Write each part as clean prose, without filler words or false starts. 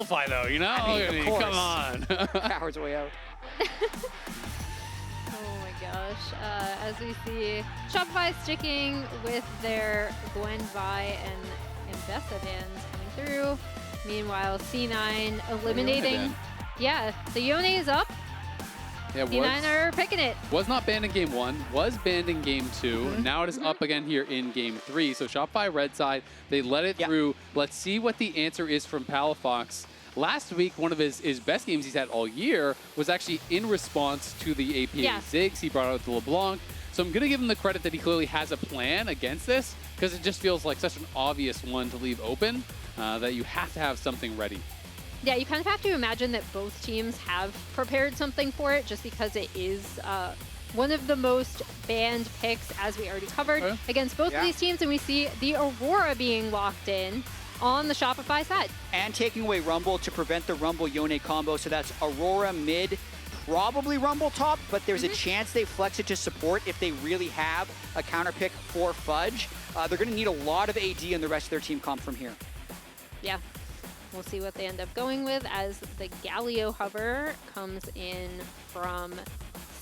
qualify, though, you know? I mean, of course. Come on. Howard's way out. Oh my gosh. As we see, Shopify sticking with their Gwen, Vi, and Bessa bans coming through. Meanwhile, C9 eliminating. Yeah, the Yone is up. Yeah, C9 are picking it. Was not banned in game 1, was banned in game 2. Now it is up again here in game 3. So Shopify red side, they let it through. Let's see what the answer is from Palafox. Last week, one of his best games he's had all year was actually in response to the APA Ziggs. He brought out the LeBlanc. So I'm going to give him the credit that he clearly has a plan against this, because it just feels like such an obvious one to leave open that you have to have something ready. Yeah, you kind of have to imagine that both teams have prepared something for it, just because it is one of the most banned picks, as we already covered, against both of these teams. And we see the Aurora being locked in on the Shopify side. And taking away Rumble to prevent the Rumble-Yone combo. So that's Aurora mid, probably Rumble top, but there's a chance they flex it to support if they really have a counter pick for Fudge. They're going to need a lot of AD and the rest of their team comp from here. Yeah. We'll see what they end up going with as the Galio hover comes in from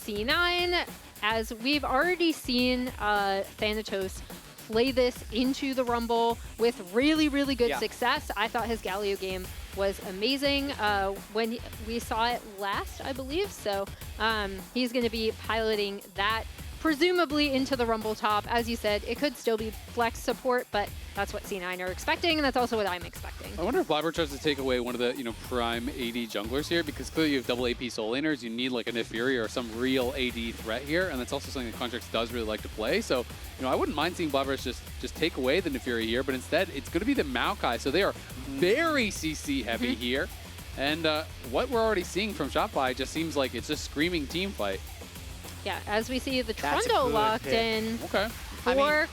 C9. As we've already seen Thanatos play this into the Rumble with really, really good success. I thought his Galio game was amazing when we saw it last, I believe. So he's going to be piloting that presumably into the Rumble top. As you said, it could still be flex support, but that's what C9 are expecting, and that's also what I'm expecting. I wonder if Blaber tries to take away one of the prime AD junglers here, because clearly you have double AP soul laners. You need like a Nefiri or some real AD threat here, and that's also something that Contractz does really like to play. So I wouldn't mind seeing Blaber just take away the Nefiri here, but instead it's going to be the Maokai. So they are very CC heavy here, and what we're already seeing from Shopify just seems like it's a screaming team fight. Yeah, as we see the Trundle locked in for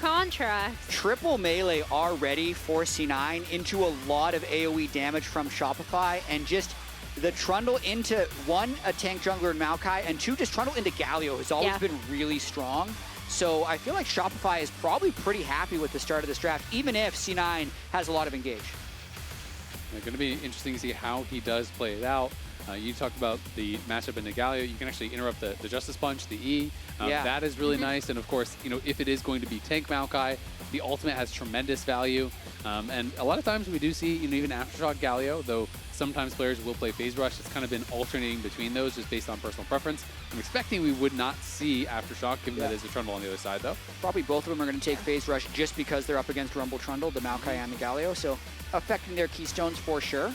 Contractz. Triple melee already for C9 into a lot of AoE damage from Shopify, and just the Trundle into, one, a tank jungler in Maokai, and two, just Trundle into Galio has always been really strong. So I feel like Shopify is probably pretty happy with the start of this draft, even if C9 has a lot of engage. It's going to be interesting to see how he does play it out. You talked about the matchup in the Galio. You can actually interrupt the Justice Punch, the E. That is really nice. And of course, if it is going to be tank Maokai, the ultimate has tremendous value. And a lot of times we do see, even Aftershock Galio, though sometimes players will play Phase Rush. It's kind of been alternating between those just based on personal preference. I'm expecting we would not see Aftershock, given that is a Trundle on the other side, though. Probably both of them are going to take Phase Rush just because they're up against Rumble Trundle, the Maokai and the Galio. So affecting their keystones for sure.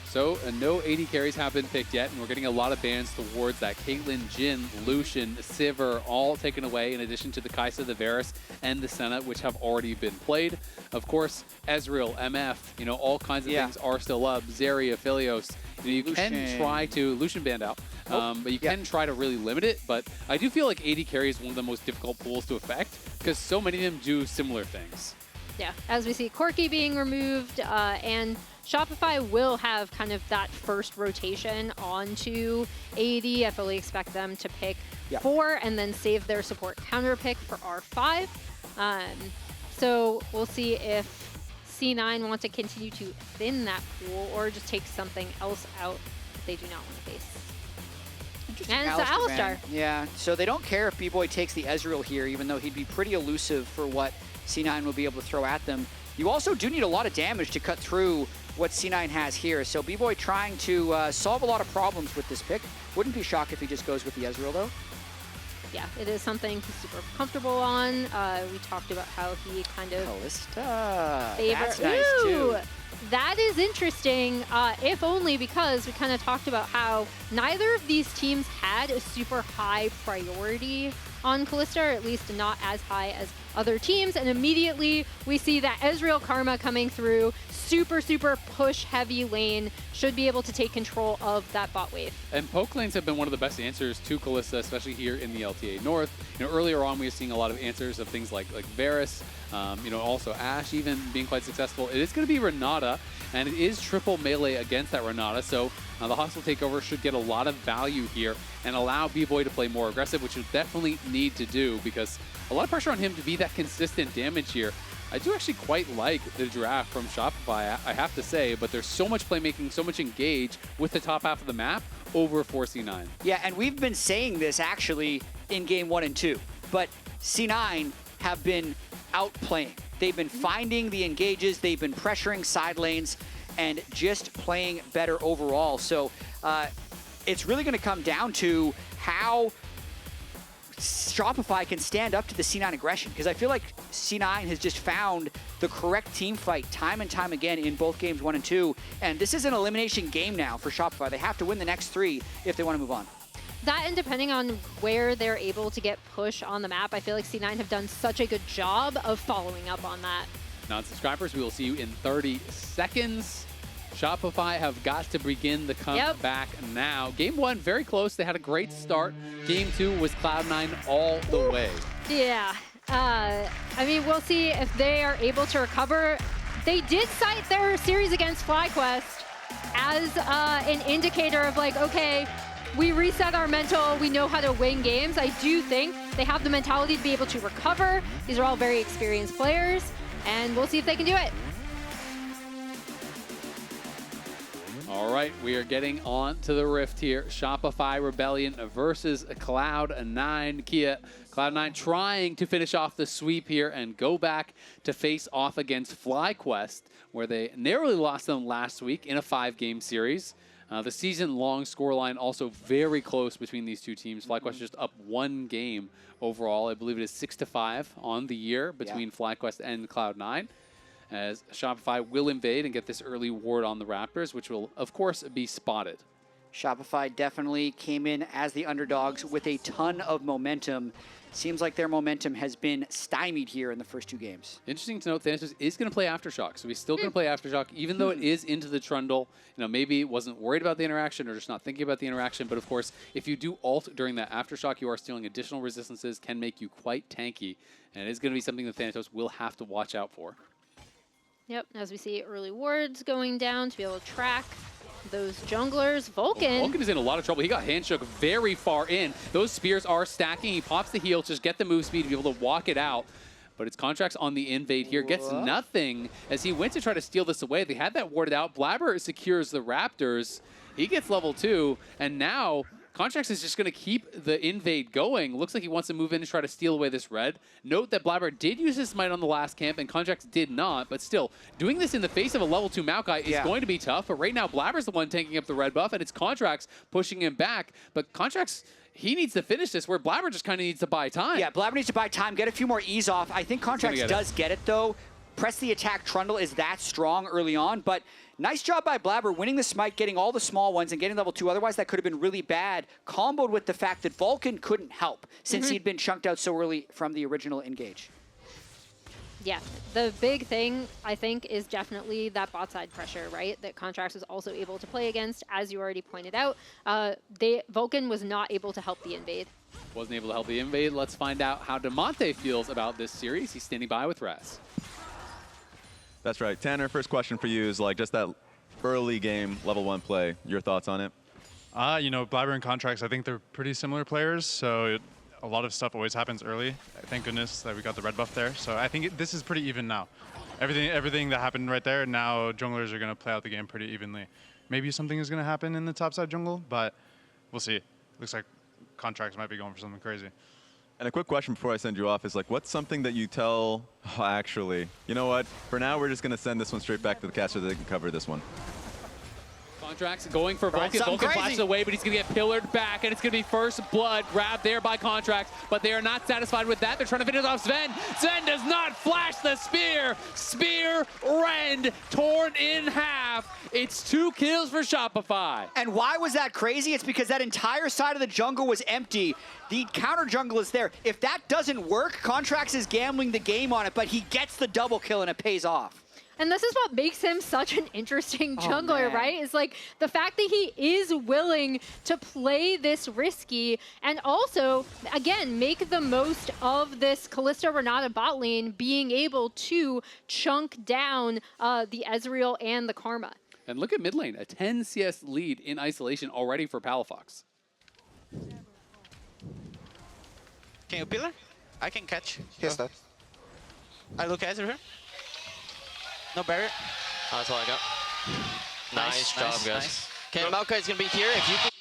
So no AD carries have been picked yet, and we're getting a lot of bans towards that. Caitlyn, Jhin, Lucian, Sivir, all taken away, in addition to the Kai'Sa, the Varus, and the Senna, which have already been played. Of course, Ezreal, MF, all kinds of things are still up. Zarya, Philios. You can try to, Lucian banned out, but you can try to really limit it. But I do feel like AD carry is one of the most difficult pools to affect, because so many of them do similar things. Yeah, as we see Corki being removed, and Shopify will have kind of that first rotation onto AD. I fully expect them to pick 4 and then save their support counter pick for R5. So we'll see if C9 want to continue to thin that pool or just take something else out that they do not want to face. And it's Alistar. Yeah, so they don't care if Bvoy takes the Ezreal here, even though he'd be pretty elusive for what C9 will be able to throw at them. You also do need a lot of damage to cut through what C9 has here. So Bvoy trying to solve a lot of problems with this pick. Wouldn't be shocked if he just goes with the Ezreal, though. Yeah, it is something he's super comfortable on. We talked about how he kind of... Kalista. That's nice, too. That is interesting, if only because we kind of talked about how neither of these teams had a super high priority on Kalista, or at least not as high as other teams. And immediately we see that Ezreal Karma coming through, super push heavy lane, should be able to take control of that bot wave. And poke lanes have been one of the best answers to Kalista, especially here in the LTA North. Earlier on we were seeing a lot of answers of things like Varus, also Ashe even being quite successful. It is going to be Renata, and it is triple melee against that Renata, so the hostile takeover should get a lot of value here and allow Bvoy to play more aggressive, which you definitely need to do, because a lot of pressure on him to be that consistent damage here. I do actually quite like the draft from Shopify, I have to say, but there's so much playmaking, so much engage with the top half of the map over 4C9. Yeah, and we've been saying this actually in game 1 and 2, but C9 have been outplaying. They've been finding the engages, they've been pressuring side lanes, and just playing better overall. So it's really going to come down to how Shopify can stand up to the C9 aggression, because I feel like C9 has just found the correct team fight time and time again in both games 1 and 2, and this is an elimination game now for Shopify. They have to win the next 3 if they want to move on. That, and depending on where they're able to get push on the map, I feel like C9 have done such a good job of following up on that. Non-subscribers, we will see you in 30 seconds. Shopify have got to begin the comeback now. Game 1, very close. They had a great start. Game 2 was Cloud9 all the way. Yeah. I mean, we'll see if they are able to recover. They did cite their series against FlyQuest as an indicator of like, okay, we reset our mental, we know how to win games. I do think they have the mentality to be able to recover. These are all very experienced players, and we'll see if they can do it. All right, we are getting on to the Rift here. Shopify Rebellion versus Cloud9. Kia, Cloud9 trying to finish off the sweep here and go back to face off against FlyQuest, where they narrowly lost them last week in a 5-game series. The season-long scoreline also very close between these two teams. FlyQuest just up 1 game overall. I believe it is 6-5 on the year between FlyQuest and Cloud9, as Shopify will invade and get this early ward on the Raptors, which will, of course, be spotted. Shopify definitely came in as the underdogs with a ton of momentum. Seems like their momentum has been stymied here in the first 2 games. Interesting to note, Thanatos is going to play Aftershock, so he's still going to play Aftershock, even though it is into the Trundle. You know, maybe wasn't worried about the interaction or just not thinking about the interaction, but of course, if you do ult during that Aftershock, you are stealing additional resistances, can make you quite tanky, and it is going to be something that Thanatos will have to watch out for. Yep, as we see early wards going down to be able to track those junglers. Vulcan. Vulcan is in a lot of trouble. He got handshook very far in. Those spears are stacking. He pops the heal, just get the move speed to be able to walk it out. But it's Contractz on the invade here. Gets nothing as he went to try to steal this away. They had that warded out. Blaber secures the Raptors. He gets level 2, and now Contractz is just going to keep the invade going. Looks like he wants to move in and try to steal away this red. Note that Blaber did use his smite on the last camp, and Contractz did not. But still, doing this in the face of a level 2 Maokai is going to be tough. But right now, Blaber's the one tanking up the red buff, and it's Contractz pushing him back. But Contractz, he needs to finish this, where Blaber just kind of needs to buy time. Yeah, Blaber needs to buy time, get a few more E's off. I think Contractz does get it, though. Press the attack Trundle is that strong early on, but nice job by Blaber winning the smite, getting all the small ones, and getting level 2. Otherwise, that could have been really bad, comboed with the fact that Vulcan couldn't help since he'd been chunked out so early from the original engage. Yeah, the big thing, I think, is definitely that bot side pressure, right? That Contractz was also able to play against, as you already pointed out. Vulcan was not able to help the invade. Wasn't able to help the invade. Let's find out how Demonte feels about this series. He's standing by with Raz. That's right. Tanner, first question for you is like just that early game, level 1 play. Your thoughts on it? You know, Blaber and Contractz, I think they're pretty similar players, so a lot of stuff always happens early. Thank goodness that we got the red buff there. So I think this is pretty even now. Everything that happened right there, now junglers are going to play out the game pretty evenly. Maybe something is going to happen in the topside jungle, but we'll see. Looks like Contractz might be going for something crazy. And a quick question before I send you off is like, what's something that you tell, actually, you know what? For now, we're just going to send this one straight back to the caster so they can cover this one. Contractz going for Vulcan. Vulcan flashes away, but he's going to get pillared back, and it's going to be first blood grabbed there by Contractz, but they are not satisfied with that. They're trying to finish off Zven. Zven does not flash the spear. Spear rend, torn in half. It's 2 kills for Shopify. And why was that crazy? It's because that entire side of the jungle was empty. The counter jungle is there. If that doesn't work, Contractz is gambling the game on it, but he gets the double kill and it pays off. And this is what makes him such an interesting jungler, right? It's like the fact that he is willing to play this risky and also, again, make the most of this Kalista Renata bot lane being able to chunk down the Ezreal and the Karma. And look at mid lane, a 10 CS lead in isolation already for Palafox. Can you pillar? I can catch. Here's that. I look Ezreal. No barrier. Oh, that's all I got. Nice job, guys. Nice. Okay, Maokai's gonna be here. If you can.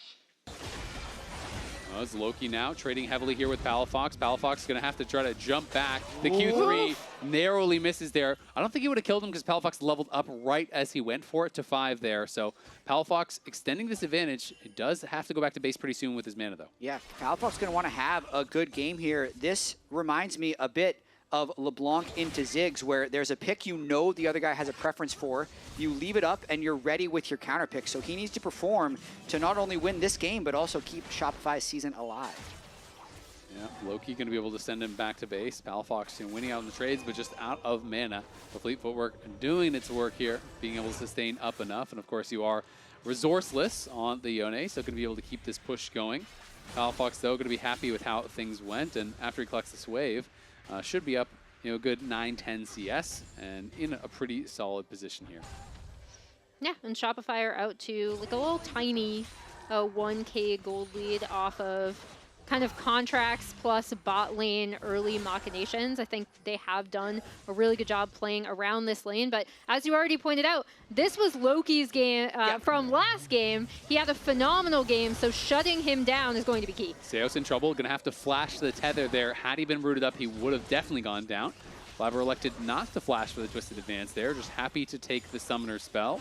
Well, it's Loki now trading heavily here with Palafox. Palafox is going to have to try to jump back. The Q3 narrowly misses there. I don't think he would have killed him because Palafox leveled up right as he went for it to 5 there. So Palafox extending this advantage. It does have to go back to base pretty soon with his mana, though. Yeah, Palafox is going to want to have a good game here. This reminds me a bit of LeBlanc into Ziggs, where there's a pick you know the other guy has a preference for, you leave it up, and you're ready with your counter pick. So he needs to perform to not only win this game, but also keep Shopify's season alive. Yeah, Loki going to be able to send him back to base. Palafox winning out in the trades, but just out of mana. The Fleet Footwork doing its work here, being able to sustain up enough. And of course, you are resourceless on the Yone, so going to be able to keep this push going. Palafox, though, going to be happy with how things went, and after he collects this wave, should be up, a good 9-10 CS and in a pretty solid position here. Yeah, and Shopify are out to like a little tiny 1K gold lead off of kind of Contractz plus bot lane early machinations. I think they have done a really good job playing around this lane, but as you already pointed out, this was Loki's game from last game. He had a phenomenal game, so shutting him down is going to be key. Seos in trouble, going to have to flash the tether there. Had he been rooted up, he would have definitely gone down. Blaber elected not to flash for the Twisted Advance there, just happy to take the Summoner spell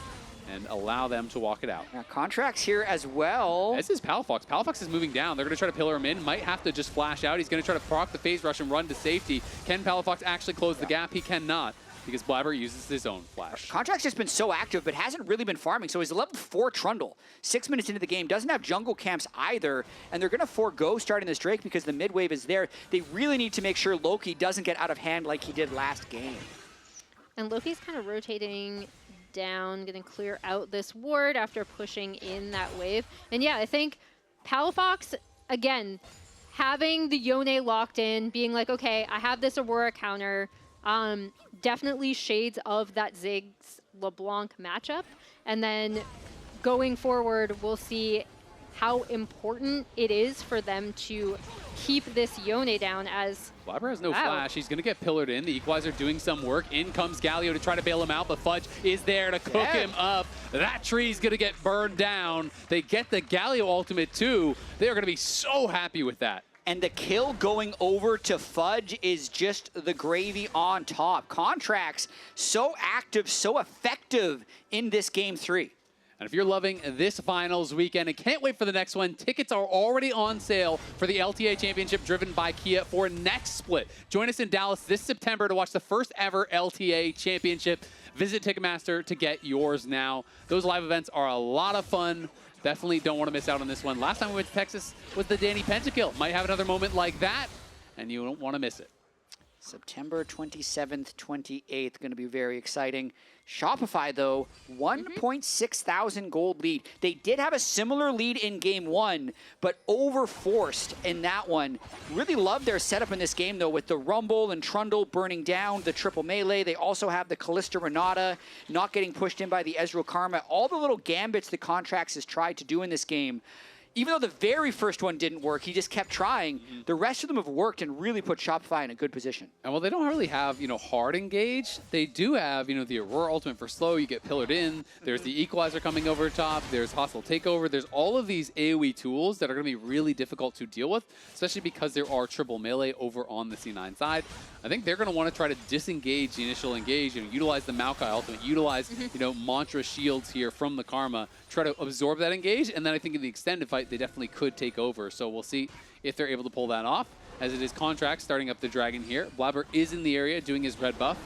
and allow them to walk it out. Yeah, Contractz here as well. This is Palafox. Palafox is moving down. They're going to try to pillar him in. Might have to just flash out. He's going to try to proc the phase rush and run to safety. Can Palafox actually close the gap? He cannot, because Blaber uses his own flash. Contractz just been so active, but hasn't really been farming. So he's a level 4 Trundle. 6 minutes into the game, doesn't have jungle camps either, and they're going to forego starting this Drake because the mid wave is there. They really need to make sure Loki doesn't get out of hand like he did last game. And Loki's kind of rotating down, gonna clear out this ward after pushing in that wave. And yeah, I think Palafox, again, having the Yone locked in, being like, okay, I have this Aurora counter, definitely shades of that Ziggs LeBlanc matchup. And then going forward, we'll see how important it is for them to keep this Yone down as... Blaber has no flash. He's going to get pillared in. The Equalizer doing some work. In comes Galio to try to bail him out, but Fudge is there to cook him up. That tree's going to get burned down. They get the Galio ultimate too. They are going to be so happy with that. And the kill going over to Fudge is just the gravy on top. Contractz so active, so effective in this game 3. And if you're loving this finals weekend and can't wait for the next one, tickets are already on sale for the LTA Championship driven by Kia for next split. Join us in Dallas this September to watch the first ever LTA Championship. Visit Ticketmaster to get yours now. Those live events are a lot of fun. Definitely don't want to miss out on this one. Last time we went to Texas was the Danny Pentakill. Might have another moment like that, and you don't want to miss it. September 27th, 28th, going to be very exciting. Shopify, though, 1.6 thousand gold lead. They did have a similar lead in game 1, but overforced in that one. Really love their setup in this game, though, with the Rumble and Trundle burning down the triple melee. They also have the Kalista Renata not getting pushed in by the Ezreal Karma. All the little gambits the Contractz has tried to do in this game. Even though the very first one didn't work, he just kept trying. The rest of them have worked and really put Shopify in a good position. And while they don't really have, hard engage, they do have, the Aurora ultimate for slow. You get pillared in. There's the Equalizer coming over top. There's hostile takeover. There's all of these AoE tools that are going to be really difficult to deal with, especially because there are triple melee over on the C9 side. I think they're going to want to try to disengage the initial engage, utilize the Maokai ultimate, utilize, mantra shields here from the Karma, try to absorb that engage, and then I think in the extended fight, they definitely could take over. So we'll see if they're able to pull that off, as it is Contractz starting up the Dragon here. Blaber is in the area doing his red buff,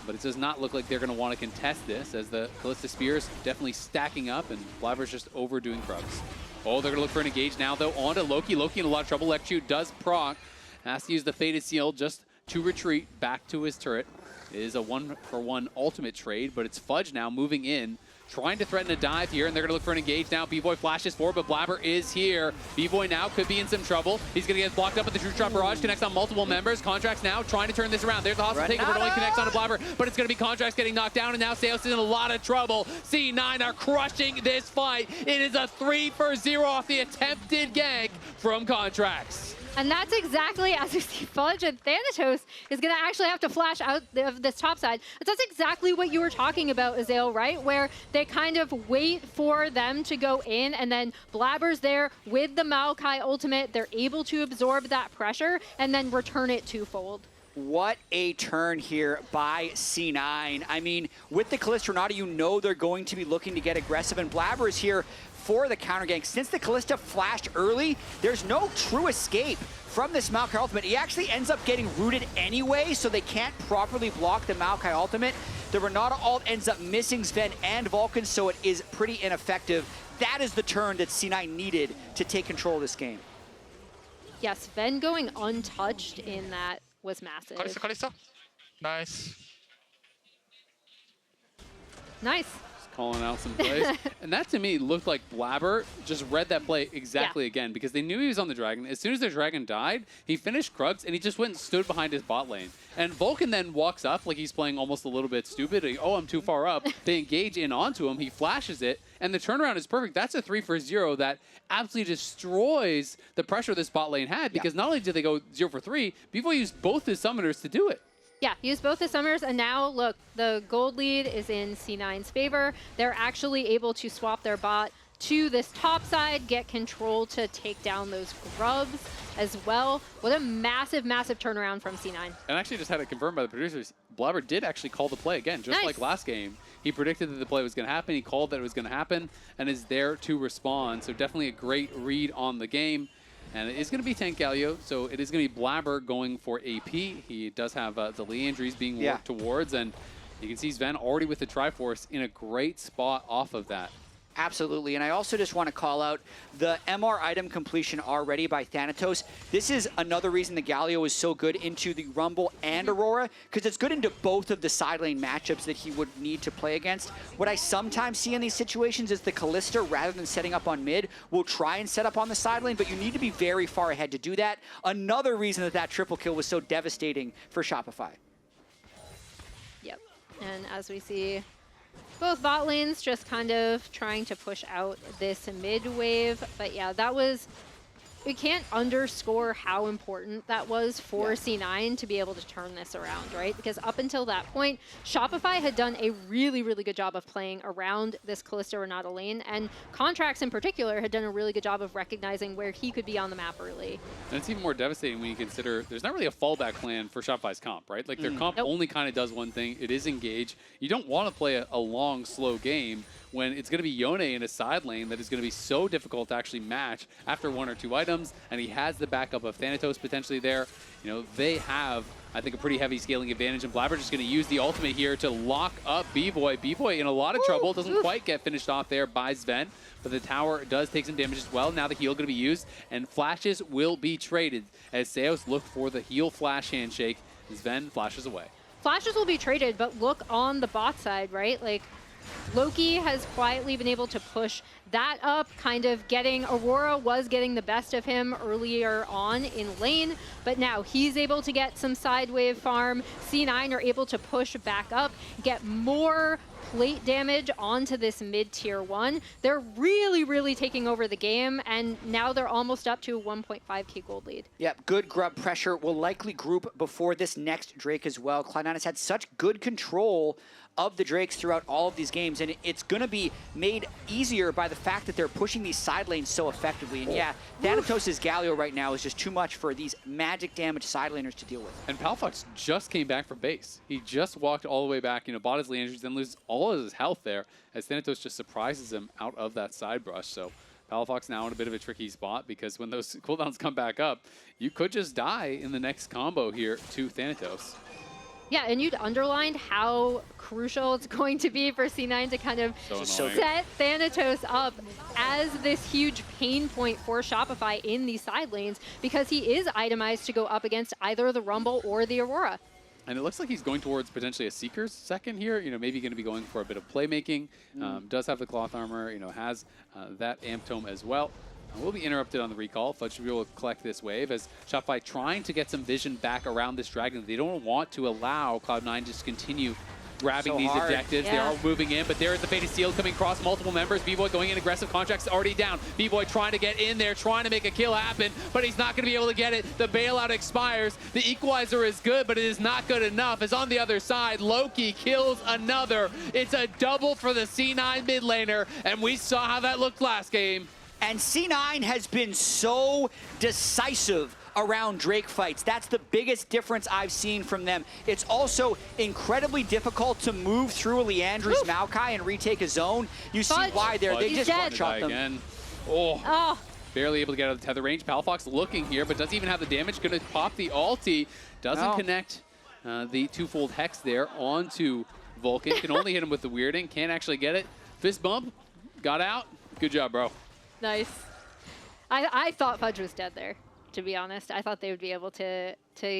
but it does not look like they're going to want to contest this, as the Kalista Spears definitely stacking up, and Blaber's just overdoing Krugs. Oh, they're going to look for an engage now, though, onto Loki. Loki in a lot of trouble. Electrocute does proc. Has to use the Fated Seal just to retreat back to his turret. It is a 1-for-1 ultimate trade, but it's Fudge now moving in, trying to threaten a dive here, and they're going to look for an engage now. Bvoy flashes forward, but Blaber is here. Bvoy now could be in some trouble. He's going to get blocked up at the True Shot Barrage, connects on multiple members. Contractz now trying to turn this around. There's the hostile takeover, but only connects on to Blaber, but it's going to be Contractz getting knocked down, and now Seos is in a lot of trouble. C9 are crushing this fight. It is a 3-for-0 off the attempted gank from Contractz. And that's exactly, as we see Fudge and Thanatos is going to actually have to flash out of this top side. But that's exactly what you were talking about, Azael, right? Where they kind of wait for them to go in, and then Blaber's there with the Maokai ultimate. They're able to absorb that pressure and then return it twofold. What a turn here by C9. I mean, with the Kalista Renata, you know they're going to be looking to get aggressive, and Blaber is here for the counter gank. Since the Kalista flashed early, there's no true escape from this Maokai ultimate. He actually ends up getting rooted anyway, so they can't properly block the Maokai ultimate. The Renata ult ends up missing Zven and Vulcan, so it is pretty ineffective. That is the turn that C9 needed to take control of this game. Yes, Zven going untouched in that was massive. Kalista, Kalista. Nice. Nice. Calling out some plays. And that to me looked like Blaber just read that play exactly again, because they knew he was on the dragon. As soon as their dragon died, he finished Krugs and he just went and stood behind his bot lane. And Vulcan then walks up like he's playing almost a little bit stupid. Like, oh, I'm too far up. They engage in onto him. He flashes it. And the turnaround is perfect. That's a 3-for-0 that absolutely destroys the pressure this bot lane had, because not only did they go 0 for 3, Bvoy used both his summoners to do it. Yeah, use both the summers, and now, look, the gold lead is in C9's favor. They're actually able to swap their bot to this top side, get control to take down those grubs as well. What a massive, massive turnaround from C9. And actually just had it confirmed by the producers. Blaber did actually call the play again, just like last game. He predicted that the play was going to happen. He called that it was going to happen and is there to respond. So definitely a great read on the game. And it is going to be tank Galio, so it is going to be Blaber going for AP. He does have the Lee injuries being worked towards, and you can see Zven already with the Triforce in a great spot off of that. Absolutely, and I also just want to call out the MR item completion already by Thanatos. This is another reason the Galio is so good into the Rumble and Aurora, because it's good into both of the side lane matchups that he would need to play against. What I sometimes see in these situations is the Kalista, rather than setting up on mid, will try and set up on the side lane, but you need to be very far ahead to do that. Another reason that that triple kill was so devastating for Shopify. Yep, and as we see, both bot lanes just kind of trying to push out this mid wave. But yeah, that was, we can't underscore how important that was for C9 to be able to turn this around, right? Because up until that point, Shopify had done a really, really good job of playing around this Kalista Renata lane, and Contractz in particular had done a really good job of recognizing where he could be on the map early. And it's even more devastating when you consider there's not really a fallback plan for Shopify's comp, right? Like their comp only kind of does one thing. It is engage. You don't want to play a long, slow game when it's going to be Yone in a side lane that is going to be so difficult to actually match after 1 or 2 items, and he has the backup of Thanatos potentially there. You know, they have, I think, a pretty heavy scaling advantage, and Blaber just going to use the ultimate here to lock up Bvoy. Bvoy in a lot of trouble, doesn't quite get finished off there by Zven, but the tower does take some damage as well. Now the heal going to be used, and flashes will be traded as Seos look for the heal flash handshake. Zven flashes away. Flashes will be traded, but look on the bot side, right? Like, Loki has quietly been able to push that up, kind of getting, Aurora was getting the best of him earlier on in lane, but now he's able to get some side wave farm. C9 are able to push back up, get more plate damage onto this mid-tier 1. They're really, really taking over the game, and now they're almost up to a 1.5k gold lead. Yep, good grub pressure. Will likely group before this next Drake as well. Cloud9 has had such good control of the Drakes throughout all of these games, and it's going to be made easier by the fact that they're pushing these side lanes so effectively. And yeah, Thanatos' Galio right now is just too much for these magic damage side laners to deal with. And Palafox just came back from base. He just walked all the way back, you know, bought his Lee injuries, then loses all of his health there as Thanatos just surprises him out of that side brush. So Palafox now in a bit of a tricky spot, because when those cooldowns come back up, you could just die in the next combo here to Thanatos. Yeah, and you'd underlined how crucial it's going to be for C9 to kind of set Thanatos up as this huge pain point for Shopify in these side lanes, because he is itemized to go up against either the Rumble or the Aurora. And it looks like he's going towards potentially a Seeker's second here. You know, maybe going to be going for a bit of playmaking. Does have the cloth armor, you know, has that amp tome as well. Will be interrupted on the recall. Fudge will collect this wave as Shopify trying to get some vision back around this dragon. They don't want to allow Cloud9 just continue grabbing So these hard. objectives. Yeah. They are moving in, but there is the Fated Steel coming across multiple members. Bvoy going in aggressive. Contractz already down. Bvoy trying to get in there, trying to make a kill happen, but he's not going to be able to get it. The bailout expires. The equalizer is good, but it is not good enough. As on the other side, Loki kills another. It's a double for the C9 mid laner, and we saw how that looked last game. And C9 has been so decisive around Drake fights. That's the biggest difference I've seen from them. It's also incredibly difficult to move through a Leandry's Maokai and retake a zone. You see Fudge. why there. They He's just dead. one-shot them. Again. Oh. Oh, Barely able to get out of the tether range. Palafox looking here, but doesn't even have the damage. Gonna pop the ulti. Doesn't No. connect the twofold hex there onto Vulcan. Can only hit him with the weirding. Can't actually get it. Fist bump. Got out. Good job, bro. nice. I thought Fudge was dead there, to be honest. I thought they would be able to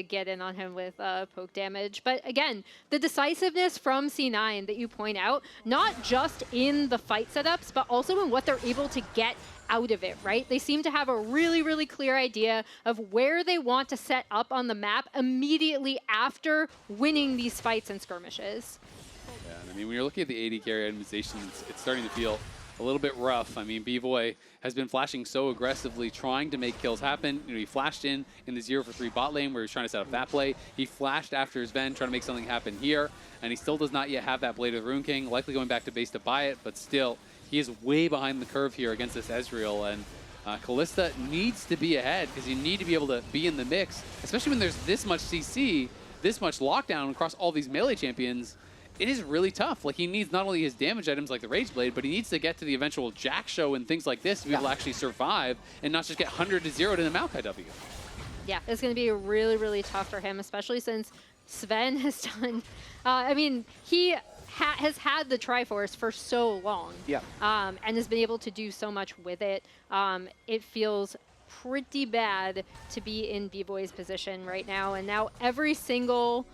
get in on him with poke damage. But again, the decisiveness from C9 that you point out, not just in the fight setups, but also in what they're able to get out of it, right? They seem to have a really, really clear idea of where they want to set up on the map immediately after winning these fights and skirmishes. Yeah, and I mean, when you're looking at the AD carry itemization, it's starting to feel a little bit rough. I mean, Bvoy has been flashing so aggressively, trying to make kills happen. You know, he flashed in the 0 for 3 bot lane where he's trying to set up that play. He flashed after his Zven, trying to make something happen here, and he still does not yet have that Blade of the Rune King, likely going back to base to buy it, but still, he is way behind the curve here against this Ezreal, and Kalista needs to be ahead because you need to be able to be in the mix, especially when there's this much CC, this much lockdown across all these melee champions. It is really tough. Like, he needs not only his damage items like the Rage Blade, but he needs to get to the eventual Jack show and things like this to be able to actually survive and not just get 100 to 0 to the Maokai W. Yeah, it's going to be really, really tough for him, especially since Zven has done... I mean, he has had the Triforce for so long. Yeah. And has been able to do so much with it. It feels pretty bad to be in Bvoy's position right now. And now every single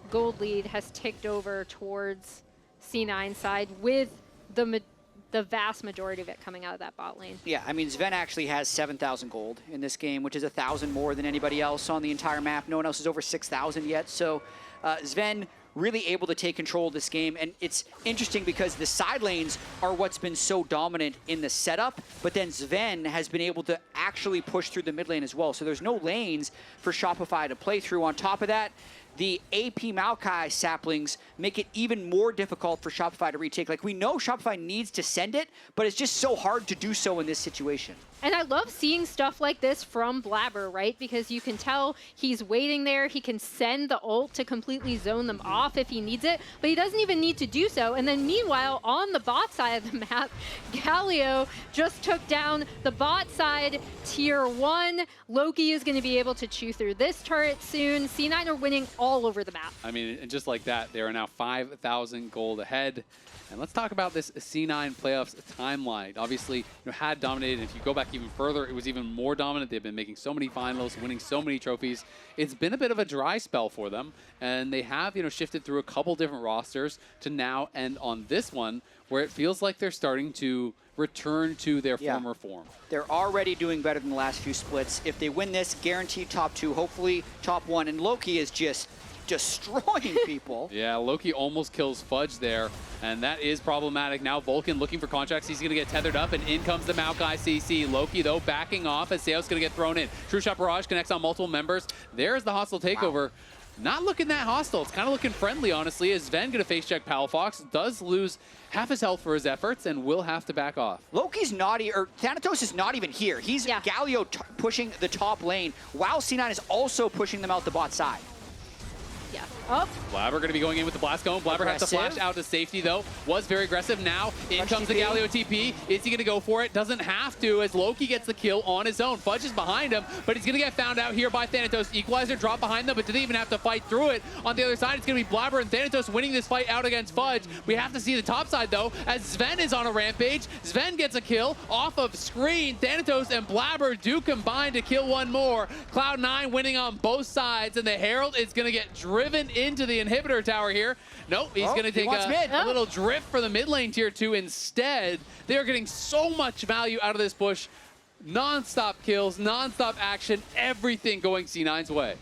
gold lead has ticked over towards C9 side with the vast majority of it coming out of that bot lane. Yeah, I mean, Zven actually has 7,000 gold in this game, which is 1,000 more than anybody else on the entire map. No one else is over 6,000 yet. So Zven really able to take control of this game. And it's interesting because the side lanes are what's been so dominant in the setup, but then Zven has been able to actually push through the mid lane as well. So there's no lanes for Shopify to play through. On top of that, the AP Maokai saplings make it even more difficult for Shopify to retake. Like, we know Shopify needs to send it, but it's just so hard to do so in this situation. And I love seeing stuff like this from Blaber, right? Because you can tell he's waiting there. He can send the ult to completely zone them off if he needs it, but he doesn't even need to do so. And then meanwhile, on the bot side of the map, Galio just took down the bot side tier 1. Loki is going to be able to chew through this turret soon. C9 are winning all over the map. I mean, and just like that, they are now 5,000 gold ahead. And let's talk about this C9 playoffs timeline. Obviously, had dominated. If you go back even further, it was even more dominant. They've been making so many finals, winning so many trophies. It's been a bit of a dry spell for them, and they have, shifted through a couple different rosters to now end on this one, where it feels like they're starting to return to their former form. They're already doing better than the last few splits. If they win this, guaranteed top 2, hopefully top 1, and Loki is just destroying people. Yeah, Loki almost kills Fudge there, and that is problematic. Now Vulcan looking for Contractz. He's going to get tethered up, and in comes the Maokai CC. Loki, though, backing off as Seo's going to get thrown in. True Shot Barrage connects on multiple members. There's the hostile takeover. Wow. Not looking that hostile. It's kind of looking friendly, honestly, as Zven going to face check Palafox. Does lose half his health for his efforts and will have to back off. Loki's not, or Thanatos is not even here. He's Galio pushing the top lane, while C9 is also pushing them out the bot side. Yeah. Oh. Blaber going to be going in with the blast cone. Blaber has to flash out to safety, though. Was very aggressive. Now in comes the Galio TP. Is he going to go for it? Doesn't have to, as Loki gets the kill on his own. Fudge is behind him, but he's going to get found out here by Thanatos. Equalizer drop behind them, but didn't even have to fight through it. On the other side, it's going to be Blaber and Thanatos winning this fight out against Fudge. We have to see the top side, though, as Zven is on a rampage. Zven gets a kill off of screen. Thanatos and Blaber do combine to kill one more. Cloud9 winning on both sides, and the Herald is going to get driven into the inhibitor tower here. Nope, he's going to take a little drift for the mid lane tier 2 instead. They're getting so much value out of this push. Non-stop kills, non-stop action, everything going C9's way.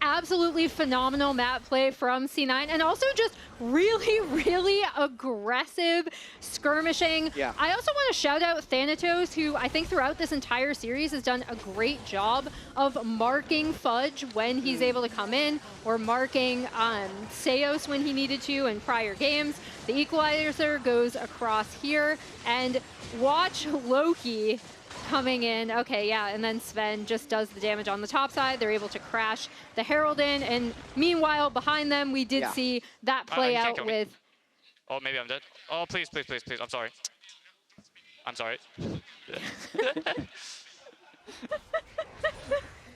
absolutely phenomenal map play from C9, and also just really, really aggressive skirmishing. Yeah. I also want to shout out Thanatos, who I think throughout this entire series has done a great job of marking Fudge when he's able to come in, or marking Seos when he needed to in prior games. The equalizer goes across here, and watch Loki coming in. Okay, yeah, and then Zven just does the damage on the top side. They're able to crash the Herald in, and meanwhile, behind them, we did see that play out with... Oh, maybe I'm dead. Oh, please, please, please, please. I'm sorry. I'm sorry.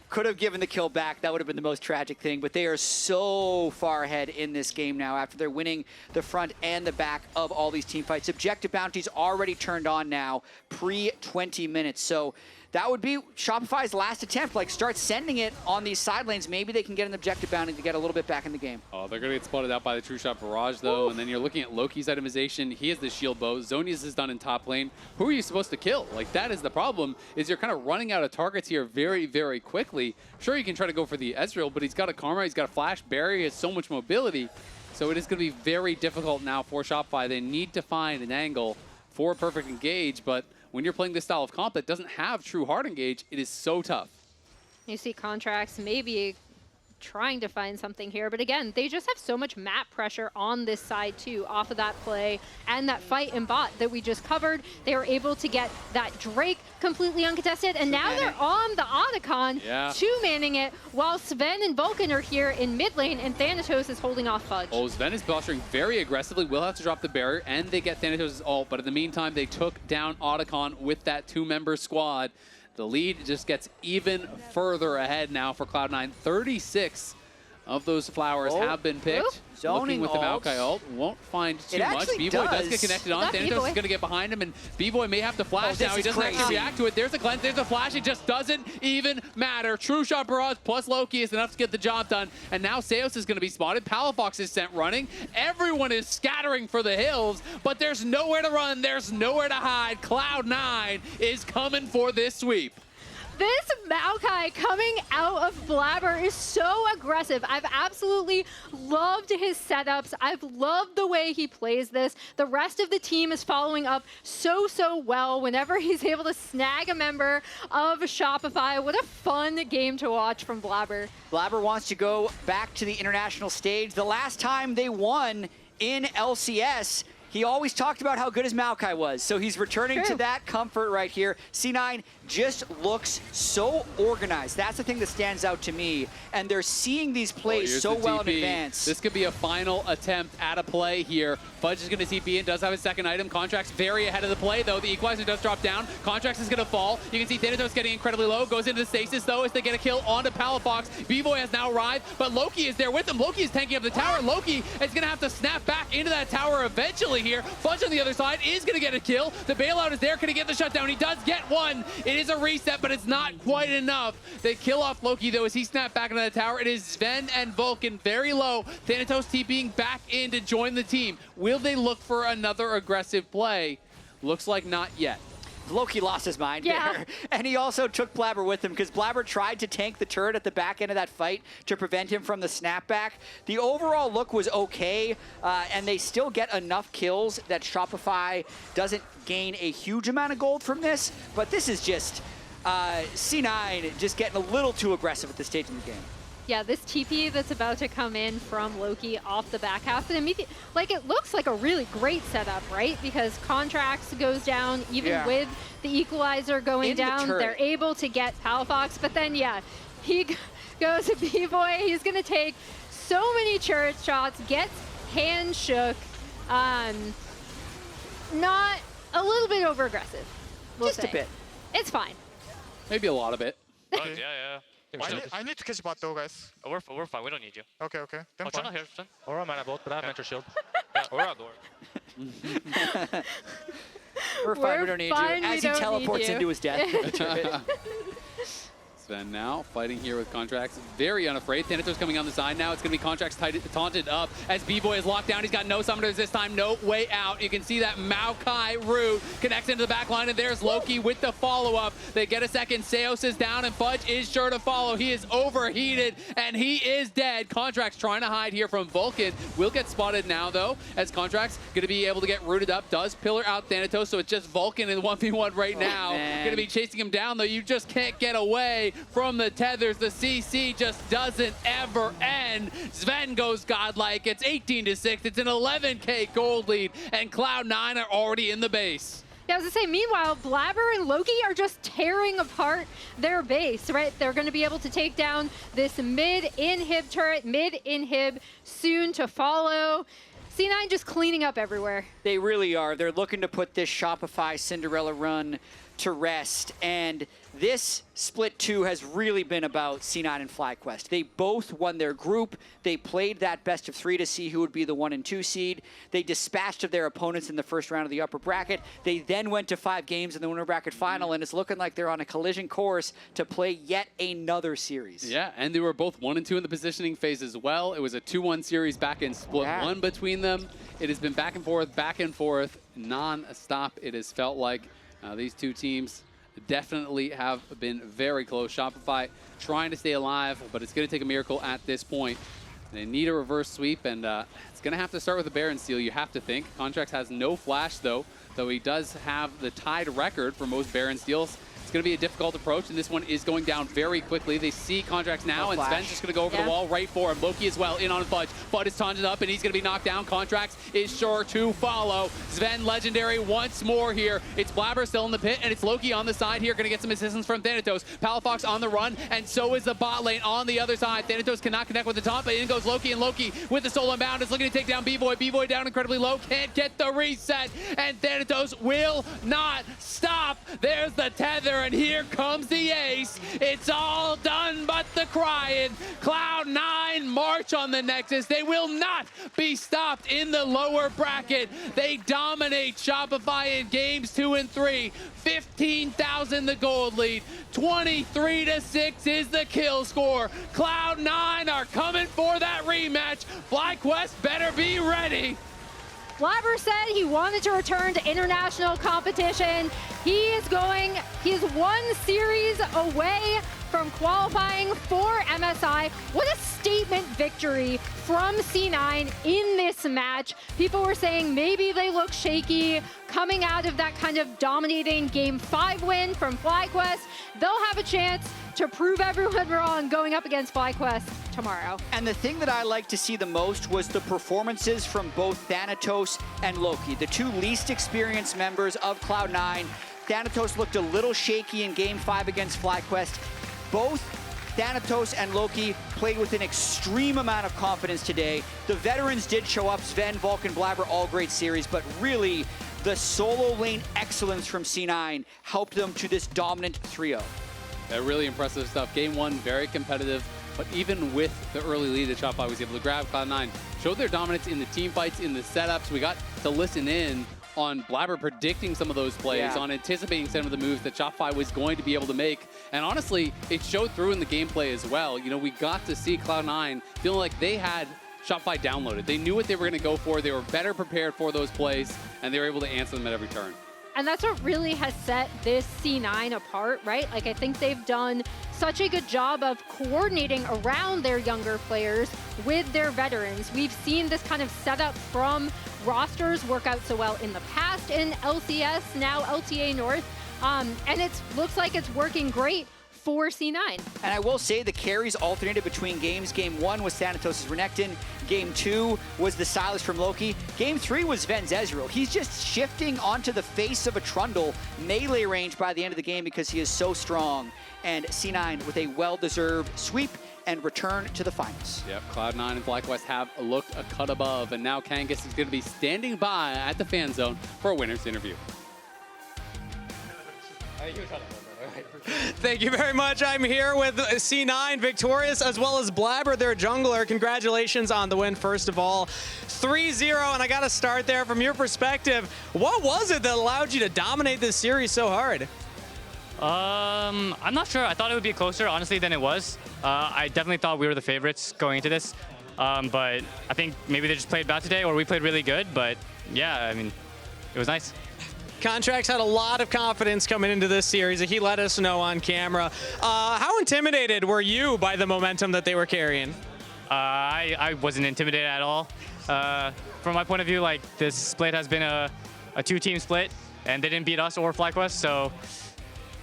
Could have given the kill back. That would have been the most tragic thing, but they are so far ahead in this game now after they're winning the front and the back of all these team fights. Objective bounties already turned on now, pre-20 minutes. So that would be Shopify's last attempt. Like, start sending it on these side lanes. Maybe they can get an objective bounty to get a little bit back in the game. Oh, they're going to get spotted out by the True Shot Barrage, though. Ooh. And then you're looking at Loki's itemization. He has the shield bow. Zonius is done in top lane. Who are you supposed to kill? Like, that is the problem, is you're kind of running out of targets here very, very quickly. Sure, you can try to go for the Ezreal, but he's got a Karma, he's got a Flash, Barrier, he has so much mobility. So it is going to be very difficult now for Shopify. They need to find an angle for a perfect engage, but when you're playing this style of comp that doesn't have true hard engage, it is so tough. You see Contractz maybe trying to find something here, but again, they just have so much map pressure on this side too, off of that play and that fight in bot that we just covered. They were able to get that Drake completely uncontested, and now they're on the Otacon, two-manning it, while Zven and Vulcan are here in mid lane, and Thanatos is holding off Fudge. Oh, Zven is posturing very aggressively, will have to drop the barrier, and they get Thanatos' ult, but in the meantime, they took down Otacon with that two-member squad. The lead just gets even further ahead now for Cloud9. 36 of those flowers have been picked. Looking with the Maokai ult, won't find too much. Bvoy does get connected on. Thanatos is going to get behind him, and Bvoy may have to flash now. He doesn't actually react to it. There's a cleanse, there's a flash. It just doesn't even matter. True Shot Barrage plus Loki is enough to get the job done. And now Seos is going to be spotted. Palafox is sent running. Everyone is scattering for the hills, but there's nowhere to run. There's nowhere to hide. Cloud9 is coming for this sweep. This Maokai coming out of Blaber is so aggressive. I've absolutely loved his setups. I've loved the way he plays this. The rest of the team is following up so well whenever he's able to snag a member of Shopify. What a fun game to watch from Blaber. Blaber wants to go back to the international stage. The last time they won in LCS, he always talked about how good his Maokai was, so he's returning to that comfort right here. C9 just looks so organized. That's the thing that stands out to me, and they're seeing these plays so well in advance. This could be a final attempt at a play here. Fudge is going to TP and does have his second item. Contractz very ahead of the play, though. The equalizer does drop down. Contractz is going to fall. You can see Thanatos getting incredibly low. Goes into the stasis, though, as they get a kill onto Palafox. Bvoy has now arrived, but Loki is there with him. Loki is tanking up the tower. Loki is going to have to snap back into that tower eventually here. Fudge on the other side is going to get a kill. The bailout is there. Can he get the shutdown? He does get one. It is a reset, but it's not quite enough. They kill off Loki, though, as he snapped back into the tower. It is Zven and Vulcan very low. Thanatos TPing back in to join the team. Will they look for another aggressive play? Looks like not yet. Loki lost his mind there. And he also took Blaber with him because Blaber tried to tank the turret at the back end of that fight to prevent him from the snapback. The overall look was okay, and they still get enough kills that Shopify doesn't gain a huge amount of gold from this, but this is just C9 just getting a little too aggressive at this stage in the game. Yeah, this TP that's about to come in from Loki off the back half, and like, it looks like a really great setup, right? Because Contractz goes down, even with the equalizer going down, they're able to get Palafox, but then, he goes to Bvoy. He's going to take so many turret shots, gets hand shook, not a little bit over-aggressive, we'll say. Just a bit. It's fine. Maybe a lot of it. Yeah. I need to catch bot though, guys. Oh, we're fine. We don't need you. Okay. Then oh, Trundle here. Aurora mana both, but I have mentor shield. Aurora door. We're fine. We don't need you. As he teleports into his death. Zven now fighting here with Contractz, very unafraid. Thanatos coming on the side now. It's going to be Contractz taunted up as Bvoy is locked down. He's got no summoners this time, no way out. You can see that Maokai root connects into the back line, and there's Loki with the follow-up. They get a second. Seos is down, and Fudge is sure to follow. He is overheated, and he is dead. Contractz trying to hide here from Vulcan. Will get spotted now, though, as Contractz going to be able to get rooted up. Does pillar out Thanatos, so it's just Vulcan in 1v1 right now. Going to be chasing him down, though. You just can't get away from the tethers. The CC just doesn't ever end. Zven goes godlike. It's 18-6. It's an 11K gold lead, and Cloud9 are already in the base. Yeah, I was gonna say, meanwhile, Blaber and Loki are just tearing apart their base, right? They're gonna be able to take down this mid-inhib turret, mid-inhib soon to follow. C9 just cleaning up everywhere. They really are. They're looking to put this Shopify Cinderella run to rest, and this Split 2 has really been about C9 and FlyQuest. They both won their group. They played that best of 3 to see who would be the 1 and 2 seed. They dispatched their opponents in the first round of the upper bracket. They then went to 5 games in the winner bracket final, and it's looking like they're on a collision course to play yet another series. Yeah, and they were both 1 and 2 in the positioning phase as well. It was a 2-1 series back in Split 1 between them. It has been back and forth, non-stop. It has felt like these two teams definitely have been very close. Shopify trying to stay alive, but it's going to take a miracle at this point. They need a reverse sweep, and it's going to have to start with a Baron steal, you have to think. Contractz has no flash, though he does have the tied record for most Baron steals. It's going to be a difficult approach, and this one is going down very quickly. They see Contractz now, and Zven's just going to go over the wall right for him. Loki as well, in on Fudge. Fudge is taunted up, and he's going to be knocked down. Contractz is sure to follow. Zven legendary once more here. It's Blaber still in the pit, and it's Loki on the side here. Going to get some assistance from Thanatos. Palafox on the run, and so is the bot lane on the other side. Thanatos cannot connect with the top, but in goes Loki, and Loki with the soul unbound is looking to take down Bvoy. Bvoy down incredibly low, can't get the reset, and Thanatos will not stop. There's the tether, and here comes the ace. It's all done but the crying. Cloud9 march on the Nexus. They will not be stopped in the lower bracket. They dominate Shopify in games 2 and 3. 15,000 the gold lead. 23-6 is the kill score. Cloud9 are coming for that rematch. FlyQuest better be ready. Blaber said he wanted to return to international competition. He's 1 series away from qualifying for MSI. What a statement victory from C9 in this match. People were saying maybe they look shaky coming out of that kind of dominating Game 5 win from FlyQuest. They'll have a chance to prove everyone wrong going up against FlyQuest tomorrow. And the thing that I like to see the most was the performances from both Thanatos and Loki, the 2 least experienced members of Cloud9. Thanatos looked a little shaky in Game 5 against FlyQuest. Both Thanatos and Loki played with an extreme amount of confidence today. The veterans did show up, Zven, Vulcan, Blaber, all great series, but really the solo lane excellence from C9 helped them to this dominant 3-0. Really impressive stuff. Game 1, very competitive, but even with the early lead that Shopify was able to grab, Cloud9 showed their dominance in the team fights, in the setups. We got to listen in on Blaber predicting some of those plays, on anticipating some of the moves that Shopify was going to be able to make. And honestly, it showed through in the gameplay as well. You know, we got to see Cloud9 feeling like they had Shopify downloaded. They knew what they were going to go for. They were better prepared for those plays, and they were able to answer them at every turn. And that's what really has set this C9 apart, right? Like, I think they've done such a good job of coordinating around their younger players with their veterans. We've seen this kind of setup from rosters work out so well in the past in LCS, now LTA North, and it looks like it's working great for C9. And I will say the carries alternated between games. Game 1 was Thanatos' Renekton. Game 2 was the Silas from Loki. Game 3 was Zven's Ezreal. He's just shifting onto the face of a Trundle melee range by the end of the game because he is so strong. And C9 with a well-deserved sweep and return to the finals. Yep, Cloud9 and FlyQuest have looked a cut above, and now Kangas is going to be standing by at the fan zone for a winner's interview. Thank you very much. I'm here with C9 victorious, as well as Blaber, their jungler. Congratulations on the win, first of all. 3-0, and I got to start there. From your perspective, what was it that allowed you to dominate this series so hard? I'm not sure. I thought it would be closer, honestly, than it was. I definitely thought we were the favorites going into this. But I think maybe they just played bad today, or we played really good. But yeah, I mean, it was nice. Contractz had a lot of confidence coming into this series. He let us know on camera. How intimidated were you by the momentum that they were carrying? I wasn't intimidated at all. From my point of view, like, this split has been a two-team split, and they didn't beat us or FlyQuest, so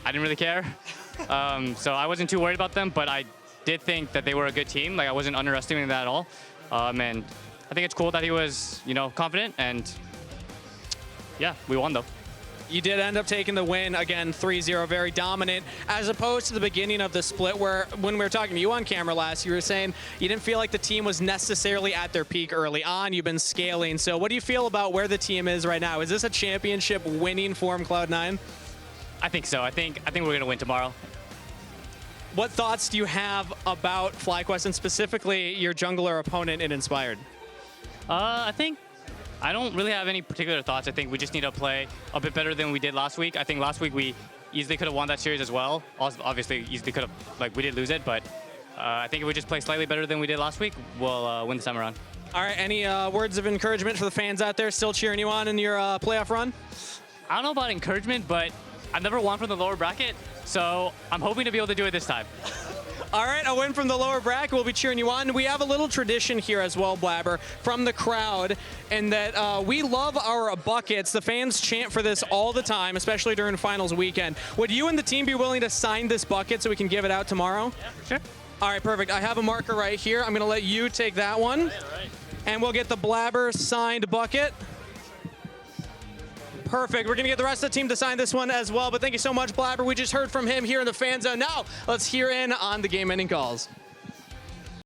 I didn't really care. So I wasn't too worried about them, but I did think that they were a good team. Like, I wasn't underestimating that at all. And I think it's cool that he was, you know, confident, and yeah, we won though. You did end up taking the win, again, 3-0, very dominant, as opposed to the beginning of the split where, when we were talking to you on camera last, you were saying you didn't feel like the team was necessarily at their peak early on. You've been scaling. So what do you feel about where the team is right now? Is this a championship winning form, Cloud9? I think so. I think we're going to win tomorrow. What thoughts do you have about FlyQuest and specifically your jungler opponent in Inspired? I don't really have any particular thoughts. I think we just need to play a bit better than we did last week. I think last week we easily could have won that series as well. Also, obviously, easily could have, like, we did lose it, but I think if we just play slightly better than we did last week, we'll win this time around. All right, any words of encouragement for the fans out there still cheering you on in your playoff run? I don't know about encouragement, but I've never won from the lower bracket, so I'm hoping to be able to do it this time. All right, a win from the lower bracket. We'll be cheering you on. We have a little tradition here as well, Blaber, from the crowd, in that we love our buckets. The fans chant for this all the time, especially during finals weekend. Would you and the team be willing to sign this bucket so we can give it out tomorrow? Yeah, for sure. All right, perfect. I have a marker right here. I'm going to let you take that one. All right. And we'll get the Blaber signed bucket. Perfect. We're going to get the rest of the team to sign this one as well. But thank you so much, Blaber. We just heard from him here in the fan zone. Now, let's hear in on the game-ending calls.